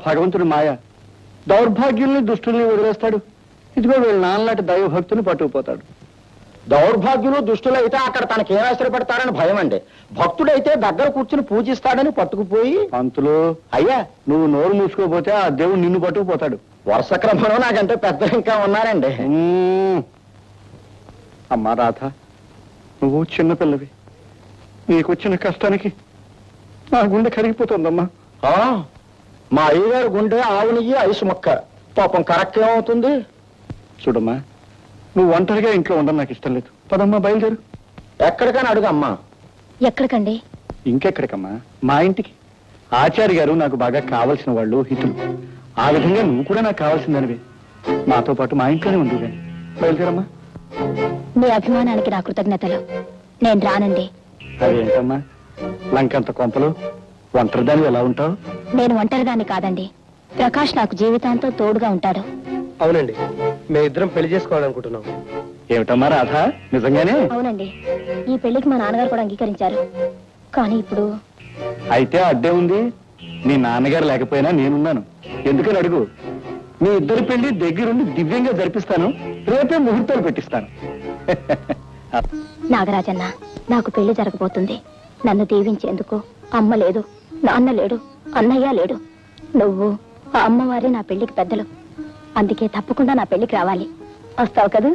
భగవంతుడి మాయ. దౌర్భాగ్యుల్ని దుష్టుల్ని వదిలేస్తాడు. ఇదిగో వీళ్ళ నాన్నలాంటి దైవభక్తుని పట్టుకుపోతాడు. దౌర్భాగ్యులు దుష్టులు అయితే అక్కడ తనకేం ఆశ్రయపడతారని భయం అండి. భక్తుడైతే దగ్గర కూర్చుని పూజిస్తాడని పట్టుకుపోయి. పంతులు, అయ్యా నువ్వు నోరు మూసుకోపోతే ఆ దేవుడు నిన్ను పట్టుకుపోతాడు. వరుస క్రమంలో నాకంటే పెద్దలు ఇంకా ఉన్నారండి. అమ్మా రాధ, నువ్వు చిన్నపిల్లవి. నీకొచ్చిన కష్టానికి నా గుండె కరిగిపోతుందమ్మా. మా అయ్యగారు గుండె ఆవు నెయ్యి ఐసు మొక్క. పాపం కరెక్ట్ ఏమవుతుంది? చూడమ్మా, నువ్వు ఒంటరిగా ఇంట్లో ఉండడం నాకు ఇష్టం లేదు. పదమ్మా, బయలుదేరు. ఎక్కడికని అడుగమ్మా. ఎక్కడికండి? ఇంకెక్కడికమ్మా, మా ఇంటికి. ఆచార్య గారు నాకు బాగా కావలసిన వాళ్ళు, హితులు. ఆ విధంగా నువ్వు కూడా నాకు కావాల్సిందనివి. మాతో పాటు మా ఇంట్లోనే ఉంది. కానీ బయలుదేరమ్మా. మీ అభిమానానికి నా కృతజ్ఞతలు. నేను రానండి. అదేంటమ్మా, లంకంత కొంపలు ఒంటరిదాన్ని ఎలా ఉంటావు? నేను ఒంటరిదాన్ని కాదండి. ప్రకాష్ నాకు జీవితాంతం తోడుగా ఉంటాడు. అవునండి, మేమిద్దరం పెళ్లి చేసుకోవాలనుకుంటున్నాం. ఏమిటమ్మా రాధా, నిజంగానే? అవునండి, ఈ పెళ్లికి మా నాన్నగారు కూడా అంగీకరించారు. కానీ ఇప్పుడు అయితే అడ్డే ఉంది. నీ నాన్నగారు లేకపోయినా నేనున్నాను. ఎందుకని అడుగు. మీ ఇద్దరి పెళ్లి దగ్గరుండి దివ్యంగా జరిపిస్తాను. రేపే ముహూర్తాలు పెట్టిస్తాను. నాగరాజన్న, నాకు పెళ్లి జరగబోతుంది. నన్ను దీవించేందుకు అమ్మ లేదు, నాన్న లేడు, అన్నయ్య లేడు. నువ్వు ఆ అమ్మవారి నా పెళ్లికి పెద్దలు. అందుకే తప్పకుండా నా పెళ్లికి రావాలి. వస్తావు కదూ?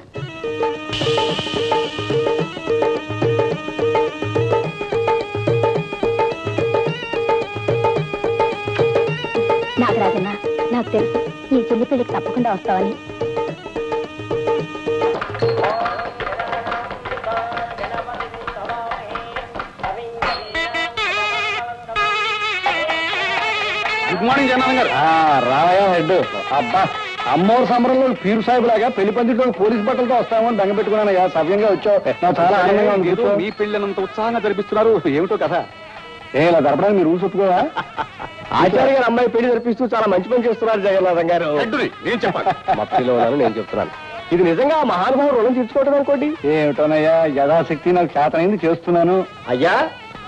నాగరాజన్న, నాకు తెలుసు ఈ చెల్లి పెళ్లికి తప్పకుండా వస్తావని. గుడ్ మార్నింగ్ జనార్దన్ గారు. రావయ్యా హెడ్. అబ్బా, అమ్మోరు సంబరంలో పీరు సాహిబ్ లాగా పెళ్లి పందిట్లో పోలీస్ బట్టలతో వస్తామని దంగ పెట్టుకున్నానయ్యా. సవ్యంగా వచ్చావు. నాకు చాలా ఆనందంగా ఉంది. మీ పెళ్ళినంత ఉత్సాహంగా జరిపిస్తున్నారు, ఏమిటో కదా. ఇలా జరపడానికి మీరు రూల్స్ ఒప్పుకోవా? ఆచార్య గారు అమ్మాయి పెళ్లి జరిపిస్తూ చాలా మంచి పని చేస్తున్నారు జగన్నాథం గారు. నేను చెప్పాలి. మత్తిలో ఉన్నాను, నేను చెప్తున్నాను. ఇది నిజంగా మహానుభావుడు రుణం తీర్చుకోవటం అనుకోండి. ఏమిటోనయ్యా, యథాశక్తి నాకు చేతనైంది చేస్తున్నాను. అయ్యా,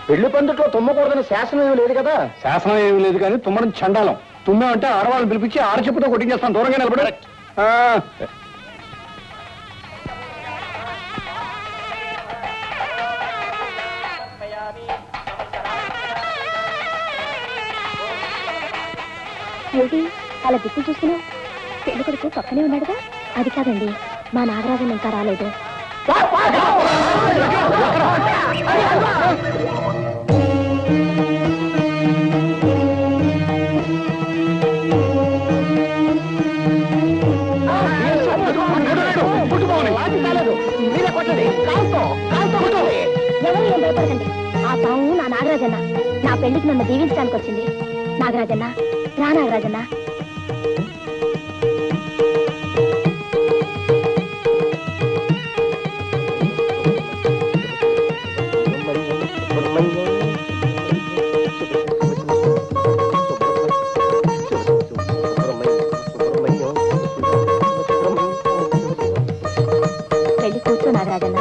పెళ్లి పందిట్లో తుమ్మకూడదని శాసనం ఏమి లేదు కదా. శాసనం ఏమి లేదు కానీ తుమ్మడం చండాలం. తుమ్మే ఆడవాళ్ళని పిలిపించి ఆరచెప్పుతో కొట్టించేస్తాను. దూరంగా నిలబడి. ఏంటి అలా దిక్కులు చూస్తున్నావు? పెళ్లి కొడుకు పక్కనే ఉన్నాడుగా. అది కాదండి, మా నాగరాజన్ ఇంకా రాలేదు. ఎవరు ఏం భయపడకండి. ఆ పాము నా నాగరాజన్న. నా పెళ్లికి నన్ను దీవించడానికి వచ్చింది. నాగరాజన్న, రా నాగరాజన్న. వెళ్ళి కూర్చో నాగరాజన్న.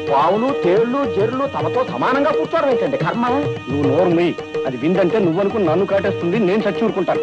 పావులు, తేళ్లు, జెర్లు తమతో సమానంగా కూర్చోవడం ఏంటండి కర్మ? నువ్వు నోరు మొయ్యి. అది విందంటే నువ్వనుకుని నన్ను కాటేస్తుంది. నేను చచ్చి ఊరుకుంటాను.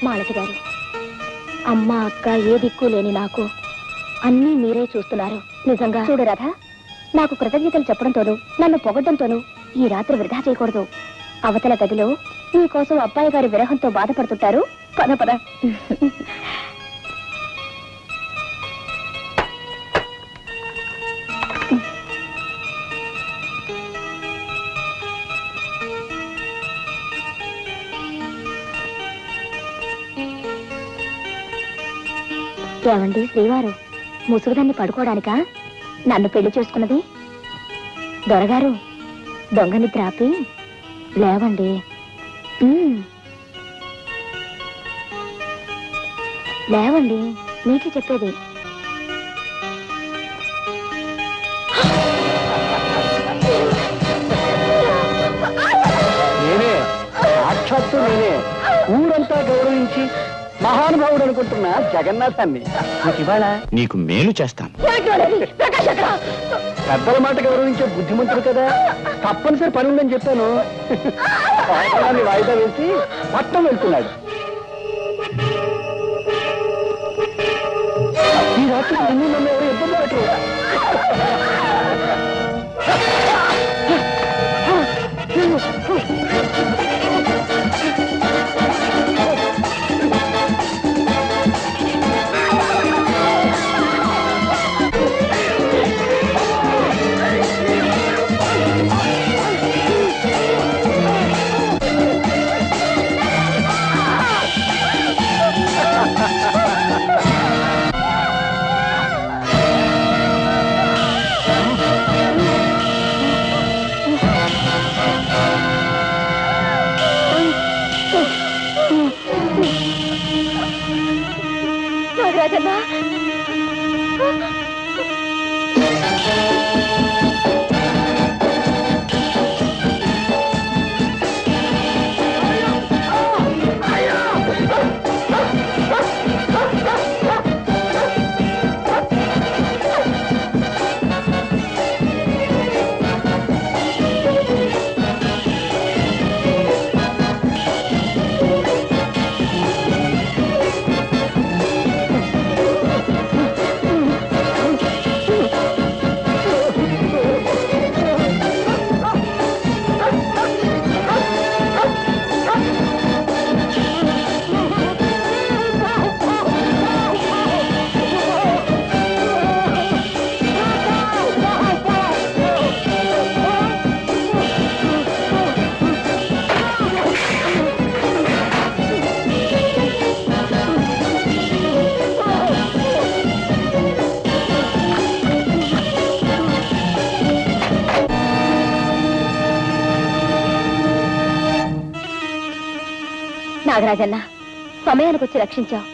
మాలతి గారు, అమ్మ అక్క ఏ దిక్కు లేని నాకు అన్నీ మీరే చూస్తున్నారు. నిజంగా చూడు రాధా, నాకు కృతజ్ఞతలు చెప్పడంతోనూ నన్ను పొగడ్డంతోనూ ఈ రాత్రి వృధా చేయకూడదు. అవతల గదిలో మీకోసం అబ్బాయి గారి విరహంతో బాధపడుతుంటారు. పద పద. ఏమండి శ్రీవారు ముసుగుదాన్ని పడుకోవడానికా నన్ను పెళ్లి చేసుకున్నది? దొరగారు దొంగ నిద్ర ఆపి లేవండి. లేవండి, నీకే చెప్పేది. నేనే, సాక్షాత్తు నేనే, ఊరంతా గౌరవించి మహానుభావుడు అనుకుంటున్న జగన్నాథాన్ని నీకు ఇవాళ నీకు మేలు చేస్తాను. పెద్దల మాట గౌరవించే బుద్ధిమంతుడు కదా, తప్పనిసరి పని ఉందని చెప్పాను. వాయిదాన్ని వాయిదా వేసి మొత్తం వెళ్తున్నాడు. ఈ రాత్రి నిన్ను నన్ను ఎవరు ఇబ్బంది పెట్టరు. నాగరాజన్న, నాగరాజన్న, సమయానికి వచ్చి రక్షించావు.